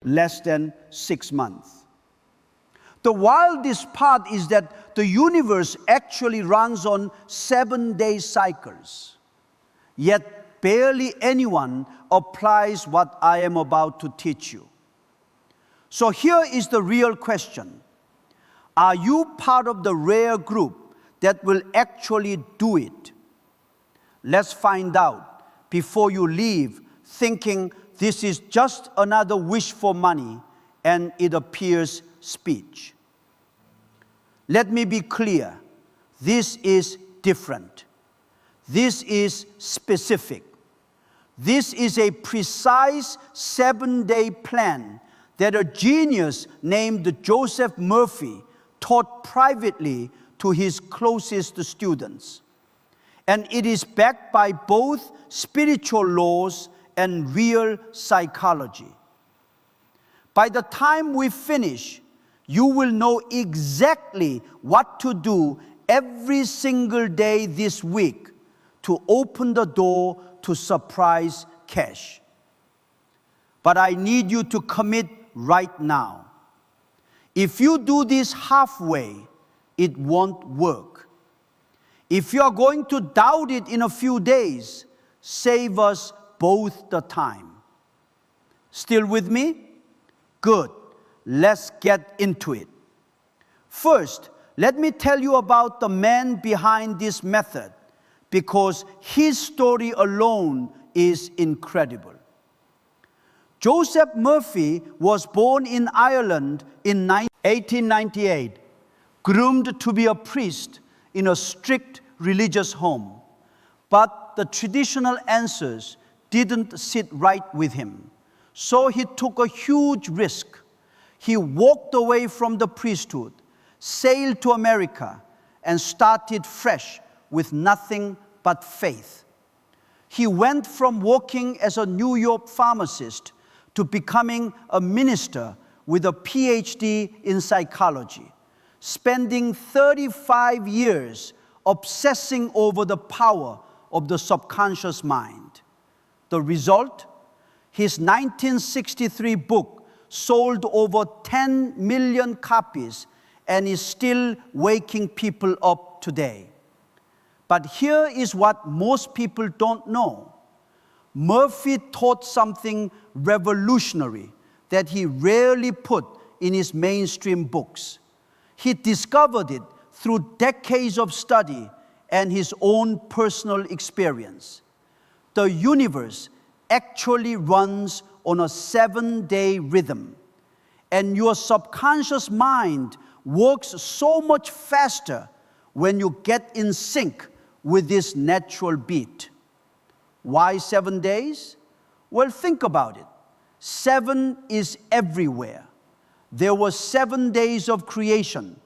less than 6 months. The wildest part is that the universe actually runs on 7-day cycles. Yet barely anyone applies what I am about to teach you. So here is the real question. Are you part of the rare group that will actually do it? Let's find out before you leave thinking this is just another wish for money and it appears speech. Let me be clear. This is different. This is specific. This is a precise 7-day plan that a genius named Joseph Murphy taught privately to his closest students. And it is backed by both spiritual laws and real psychology. By the time we finish, you will know exactly what to do every single day this week to open the door to surprise cash. But I need you to commit right now. If you do this halfway, it won't work. If you are going to doubt it in a few days, save us both the time. Still with me? Good. Let's get into it. First, let me tell you about the man behind this method, because his story alone is incredible. Joseph Murphy was born in Ireland in 1898, groomed to be a priest in a strict religious home. But the traditional answers didn't sit right with him. So he took a huge risk. He walked away from the priesthood, sailed to America, and started fresh with nothing but faith. He went from working as a New York pharmacist to becoming a minister with a PhD in psychology, spending 35 years obsessing over the power of the subconscious mind. The result? His 1963 book sold over 10 million copies and is still waking people up today. But here is what most people don't know. Murphy taught something revolutionary that he rarely put in his mainstream books. He discovered it through decades of study and his own personal experience. The universe actually runs on a 7-day rhythm, and your subconscious mind works so much faster when you get in sync with this natural beat. Why 7 days? Well, think about it. 7 is everywhere. There were 7 days of creation.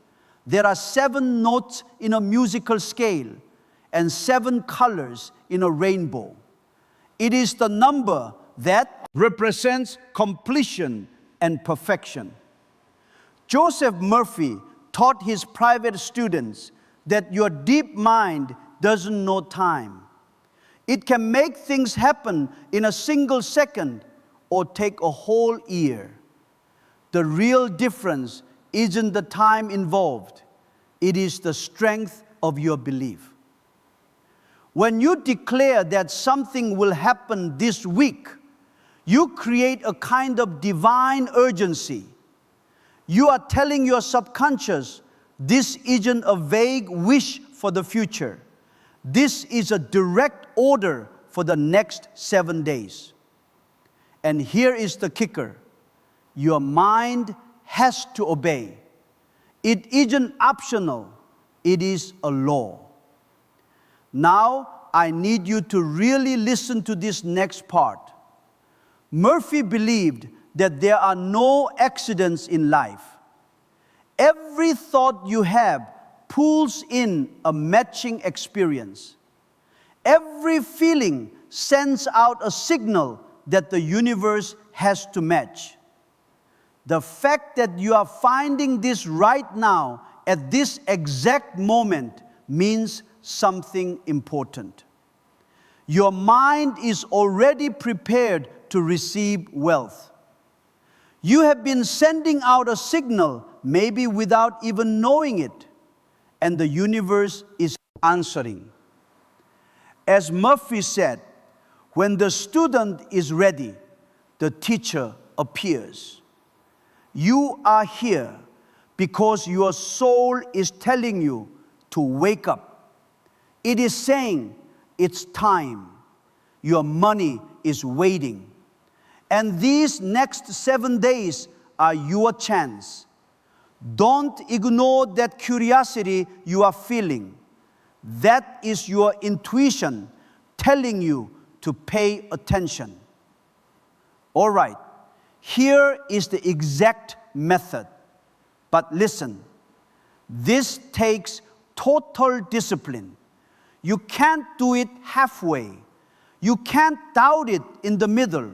There are 7 notes in a musical scale and 7 colors in a rainbow. It is the number that represents completion and perfection. Joseph Murphy taught his private students that your deep mind doesn't know time. It can make things happen in a single second or take a whole year. The real difference isn't the time involved. It is the strength of your belief. When you declare that something will happen this week, you create a kind of divine urgency. You are telling your subconscious, this isn't a vague wish for the future. This is a direct order for the next 7 days. And here is the kicker. Your mind has to obey. It isn't optional. It is a law. Now, I need you to really listen to this next part. Murphy believed that there are no accidents in life. Every thought you have pulls in a matching experience. Every feeling sends out a signal that the universe has to match. The fact that you are finding this right now at this exact moment means something important. Your mind is already prepared to receive wealth. You have been sending out a signal, maybe without even knowing it, and the universe is answering. As Murphy said, when the student is ready, the teacher appears. You are here because your soul is telling you to wake up. It is saying it's time. Your money is waiting. And these next 7 days are your chance. Don't ignore that curiosity you are feeling. That is your intuition telling you to pay attention. All right, here is the exact method. But listen, this takes total discipline. You can't do it halfway. You can't doubt it in the middle.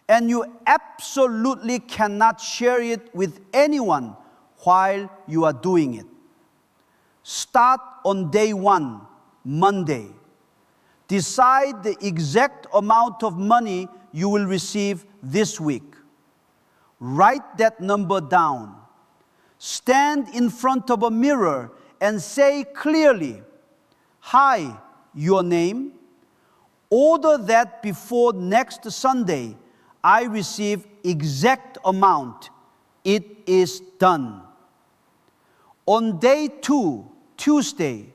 And you absolutely cannot share it with anyone while you are doing it. Start on day 1, Monday. Decide the exact amount of money you will receive this week. Write that number down. Stand in front of a mirror and say clearly, "Hi, your name. Order that before next Sunday I receive exact amount. It is done." On day 2, Tuesday,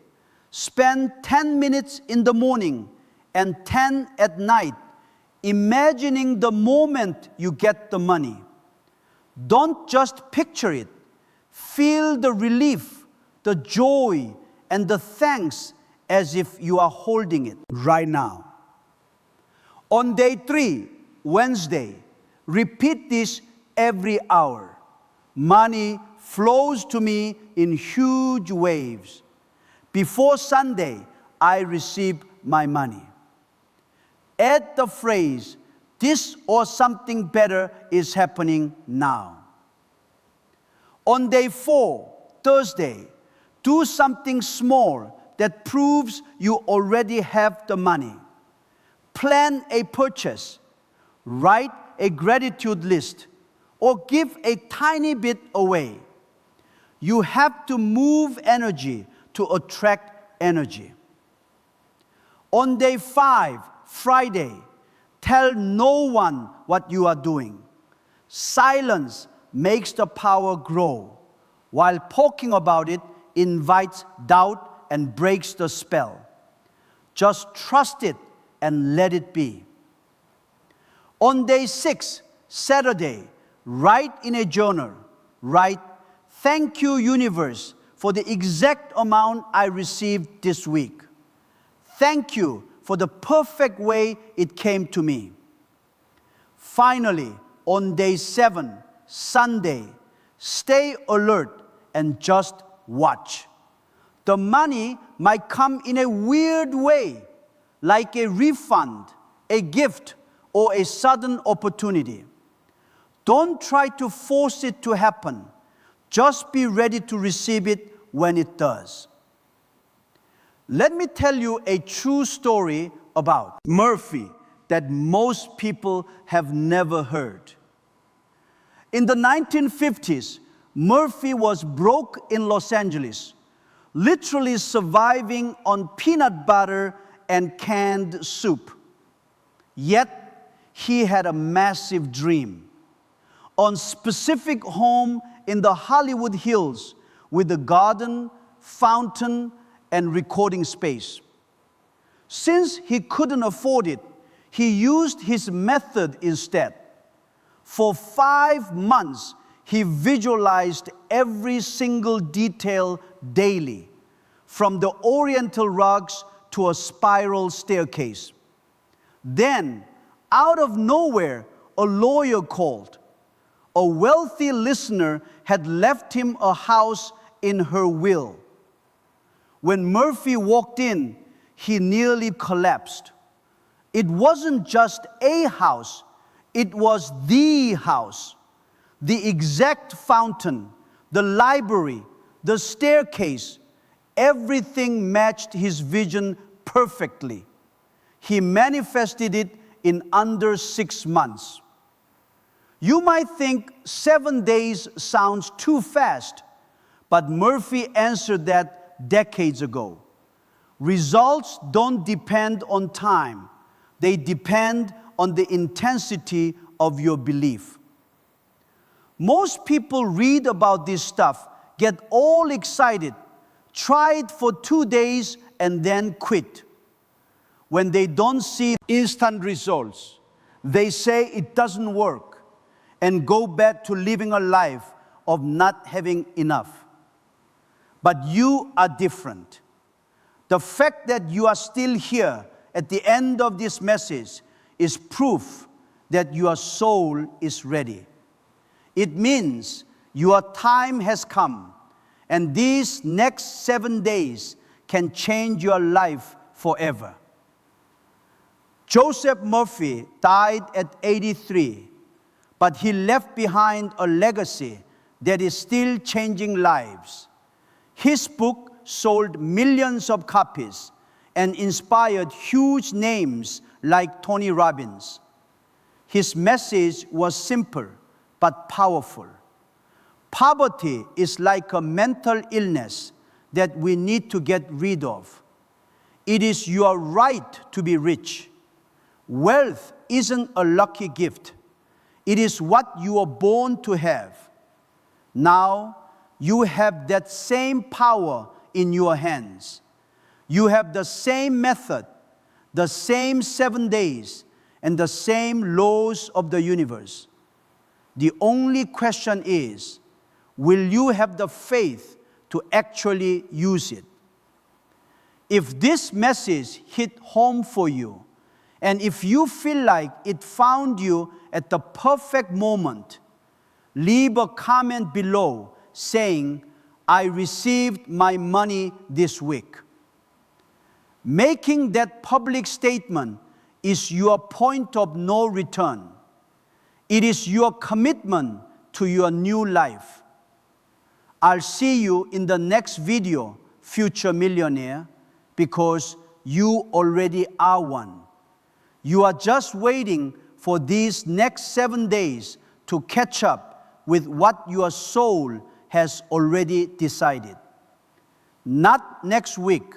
spend 10 minutes in the morning and 10 at night imagining the moment you get the money. Don't just picture it. Feel the relief, the joy, and the thanks as if you are holding it right now. On day 3, Wednesday, repeat this every hour. Money flows to me in huge waves. Before Sunday, I receive my money. Add the phrase, "This or something better is happening now." On day 4, Thursday, do something small that proves you already have the money. Plan a purchase, write a gratitude list, or give a tiny bit away. You have to move energy to attract energy. On day 5, Friday, tell no one what you are doing. Silence makes the power grow, while talking about it invites doubt and breaks the spell. Just trust it and let it be. On day 6, Saturday, write in a journal. Write, "Thank you, universe, for the exact amount I received this week. Thank you for the perfect way it came to me." Finally, on day 7, Sunday, stay alert and just watch. The money might come in a weird way, like a refund, a gift, or a sudden opportunity. Don't try to force it to happen. Just be ready to receive it when it does. Let me tell you a true story about Murphy that most people have never heard. In the 1950s, Murphy was broke in Los Angeles, literally surviving on peanut butter and canned soup. Yet, he had a massive dream. A specific home in the Hollywood Hills with a garden, fountain, and recording space. Since he couldn't afford it, he used his method instead. For 5 months, he visualized every single detail daily, from the oriental rugs to a spiral staircase. Then, out of nowhere, a lawyer called. A wealthy listener had left him a house in her will. When Murphy walked in, he nearly collapsed. It wasn't just a house, it was the house. The exact fountain, the library, the staircase, everything matched his vision perfectly. He manifested it in under 6 months. You might think 7 days sounds too fast, but Murphy answered that decades ago. Results don't depend on time. They depend on the intensity of your belief. Most people read about this stuff, get all excited, try it for 2 days, and then quit. When they don't see instant results, they say it doesn't work and go back to living a life of not having enough. But you are different. The fact that you are still here at the end of this message is proof that your soul is ready. It means your time has come, and these next 7 days can change your life forever. Joseph Murphy died at 83, but he left behind a legacy that is still changing lives. His book sold millions of copies and inspired huge names like Tony Robbins. His message was simple but powerful. Poverty is like a mental illness that we need to get rid of. It is your right to be rich. Wealth isn't a lucky gift. It is what you are born to have. Now, you have that same power in your hands. You have the same method, the same 7 days, and the same laws of the universe. The only question is, will you have the faith to actually use it? If this message hit home for you, and if you feel like it found you at the perfect moment, leave a comment below saying, I received my money this week. Making that public statement is your point of no return. It is your commitment to your new life. I'll see you in the next video, future millionaire, because you already are one. You are just waiting for these next 7 days to catch up with what your soul has already decided. Not next week,